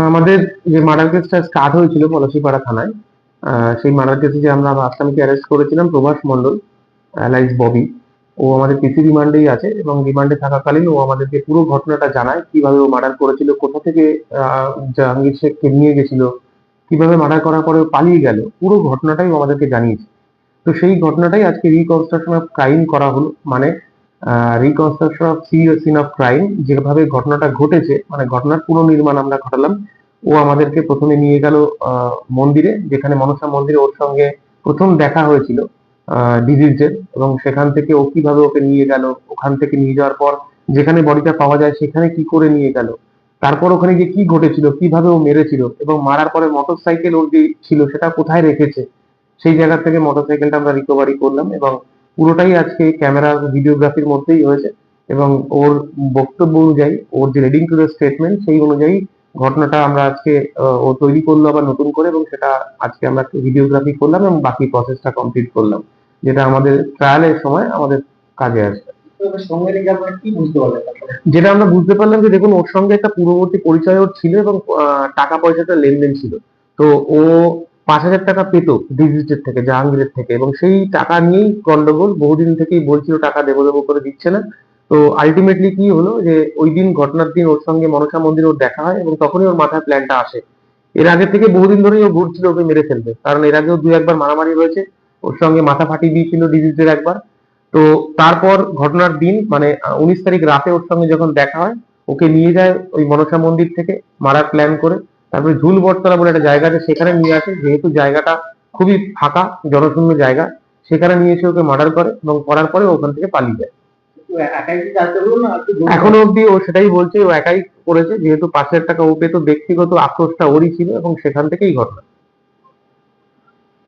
আমাদের যে মার্ডার কেসটা স্টার্ট হয়েছিল পলাশীপাড়া থানায়, সেই মার্ডার কেসে যে আমরা আসামিকে অ্যারেস্ট করেছিলাম প্রভাস মণ্ডল লাইস ববি, ও আমাদের পিসি রিমান্ডেই আছে এবং রিমান্ডে থাকাকালীন ও আমাদেরকে পুরো ঘটনাটা জানায়, কিভাবে ও মার্ডার করেছিল, কোথা থেকে জাহাঙ্গীর শেখকে নিয়ে গেছিল, কিভাবে মার্ডার করার পরে ও পালিয়ে গেল, পুরো ঘটনাটাই ও আমাদেরকে জানিয়েছে। তো সেই ঘটনাটাই আজকে রিকনস্ট্রাকশন অফ ক্রাইম করা হলো, মানে reconstruction of scene of crime, যেভাবে ঘটনাটা ঘটেছে, মানে ঘটনার পুনর্নির্মাণ আমরা ঘটালাম। ও আমাদেরকে প্রথমে নিয়ে গেল মন্দিরে, যেখানে মনসা মন্দিরে ওর সঙ্গে প্রথম দেখা হয়েছিল ডিজিজের, এবং সেখান থেকে ও কিভাবে ওকে নিয়ে গেল, ওখান থেকে নিয়ে যাওয়ার পর যেখানে বডিটা পাওয়া যায় সেখানে কি করে নিয়ে গেল, তারপর ওখানে গিয়ে কি ঘটেছিল, কিভাবে ও মেরেছিল, এবং মারার পরে মোটর সাইকেল ওর যে ছিল সেটা কোথায় রেখেছে, সেই জায়গা থেকে মোটরসাইকেলটা আমরা রিকভারি করলাম। এবং পুরোটাই আজকে ক্যামেরা ভিডিওগ্রাফির মধ্যেই হয়েছে, এবং ওর বক্তব্য অনুযায়ী, ওর যে রিডিং টু দ্য স্টেটমেন্ট, সেই অনুযায়ী ঘটনাটা আমরা আজকে ও তৈরি করলো আবার নতুন করে, এবং সেটা আজকে আমরা ভিডিওগ্রাফি করলাম এবং বাকি প্রসেসটা কমপ্লিট করলাম, যেটা আমাদের ট্রায়ালের সময় আমাদের কাজে আসবে। যেটা আমরা বুঝতে পারলাম যে দেখুন, ওর সঙ্গে একটা পূর্ববর্তী পরিচয় ওর ছিল, এবং টাকা পয়সাটা লেনদেন ছিল। তো ও 5,000 টাকা পেত ডিজিটের থেকে, জাহাঙ্গীরের থেকে, এবং সেই টাকা নিয়েই গন্ডগোল, বহুদিন থেকেই বলছিল টাকা দেবো দেবো করে দিচ্ছে না। তো আলটিমেটলি কি হলো যে ওই দিন, ঘটনার দিন, ওর সঙ্গে মনসা মন্দিরে ওর দেখা হয়, এবং তখনই ওর মাথায় প্ল্যানটা আসে। এর আগে থেকে বহুদিন ধরেই ও ঘুরছিল ওকে মেরে ফেলবে, কারণ এর আগেও 2-1 বার মারামারি হয়েছে, ওর সঙ্গে মাথা ফাটিয়ে দিয়েছিল ডিজিটের একবার। তো তারপর ঘটনার দিন, মানে 19 তারিখ রাতে ওর সঙ্গে যখন দেখা হয়, ওকে নিয়ে যায় ওই মনসা মন্দির থেকে মারার প্ল্যান করে। তারপরে ঝুল বটতলা বলে একটা জায়গা আছে, সেখানে নিয়ে আসে, যেহেতু জায়গাটা খুবই ফাঁকা জনশূন্য জায়গা, সেখানে নিয়ে এসে ওকে মার্ডার করে, এবং করার পরে ওখান থেকে পালিয়ে যায়। এখনো অব্দি ও সেটাই বলছে, ও একাই করেছে, যেহেতু 5,000 টাকা ও পেতো, ব্যক্তিগত আক্রোশটা ওরই ছিল, এবং সেখান থেকেই ঘটনা।